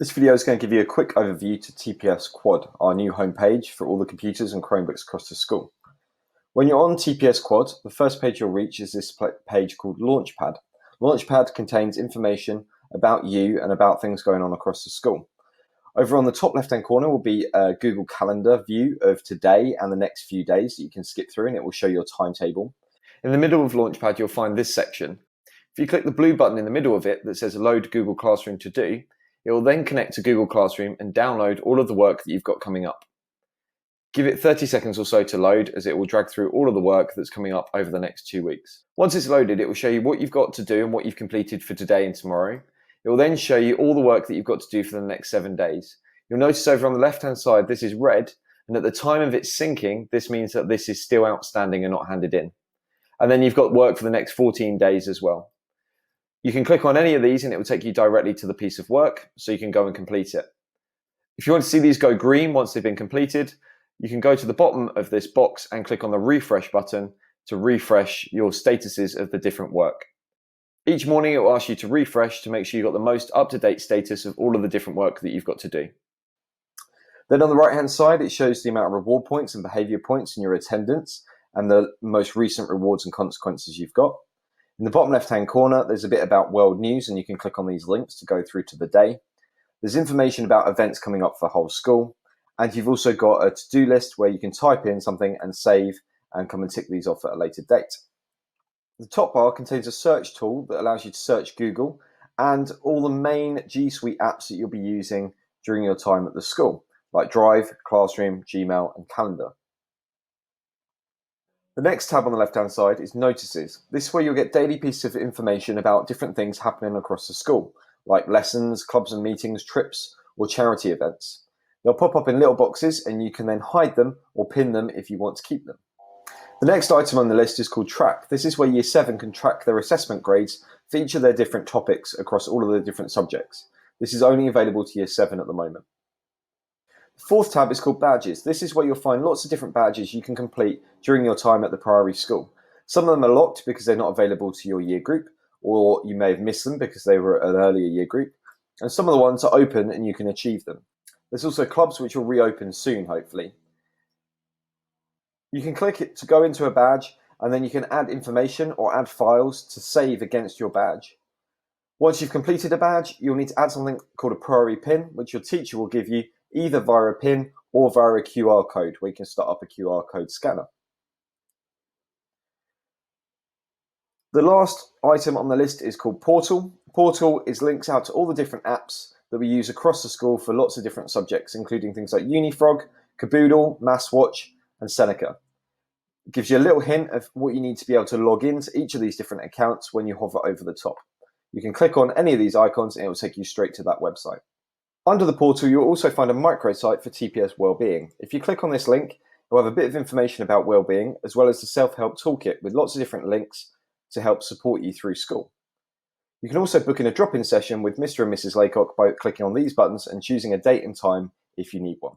This video is going to give you a quick overview to tpsQUAD, our new homepage for all the computers and Chromebooks across the school. When you're on tpsQUAD, the first page you'll reach is this page called Launchpad. Launchpad contains information about you and about things going on across the school. Over on the top left-hand corner will be a Google Calendar view of today and the next few days that you can skip through, and it will show your timetable. In the middle of Launchpad, you'll find this section. If you click the blue button in the middle of it that says Load Google Classroom to Do, it will then connect to Google Classroom and download all of the work that you've got coming up. Give it 30 seconds or so to load, as it will drag through all of the work that's coming up over the next 2 weeks. Once it's loaded, it will show you what you've got to do and what you've completed for today and tomorrow. It will then show you all the work that you've got to do for the next 7 days. You'll notice over on the left-hand side, this is red, and at the time of it syncing, this means that this is still outstanding and not handed in. And then you've got work for the next 14 days as well. You can click on any of these and it will take you directly to the piece of work, so you can go and complete it. If you want to see these go green once they've been completed, you can go to the bottom of this box and click on the refresh button to refresh your statuses of the different work. Each morning it will ask you to refresh to make sure you've got the most up-to-date status of all of the different work that you've got to do. Then on the right-hand side, it shows the amount of reward points and behavior points in your attendance and the most recent rewards and consequences you've got. In the bottom left-hand corner, there's a bit about world news, and you can click on these links to go through to the day. There's information about events coming up for the whole school, and you've also got a to-do list where you can type in something and save and come and tick these off at a later date. The top bar contains a search tool that allows you to search Google and all the main G Suite apps that you'll be using during your time at the school, like Drive, Classroom, Gmail, and Calendar. The next tab on the left-hand side is Notices. This is where you'll get daily pieces of information about different things happening across the school, like lessons, clubs and meetings, trips, or charity events. They'll pop up in little boxes, and you can then hide them or pin them if you want to keep them. The next item on the list is called Track. This is where Year 7 can track their assessment grades for each of their different topics across all of the different subjects. This is only available to Year 7 at the moment. The fourth tab is called Badges. This is where you'll find lots of different badges you can complete during your time at the primary school. Some of them are locked because they're not available to your year group, or you may have missed them because they were an earlier year group. And some of the ones are open and you can achieve them. There's also clubs which will reopen soon, hopefully. You can click it to go into a badge, and then you can add information or add files to save against your badge. Once you've completed a badge, you'll need to add something called a priority pin, which your teacher will give you either via a pin or via a QR code, where you can start up a QR code scanner. The last item on the list is called Portal. Portal is links out to all the different apps that we use across the school for lots of different subjects, including things like Unifrog, Caboodle, MathsWatch, and Seneca. It gives you a little hint of what you need to be able to log into each of these different accounts when you hover over the top. You can click on any of these icons and it will take you straight to that website. Under the portal, you'll also find a microsite for TPS Wellbeing. If you click on this link, you'll have a bit of information about wellbeing, as well as the self-help toolkit with lots of different links to help support you through school. You can also book in a drop-in session with Mr. and Mrs. Laycock by clicking on these buttons and choosing a date and time if you need one.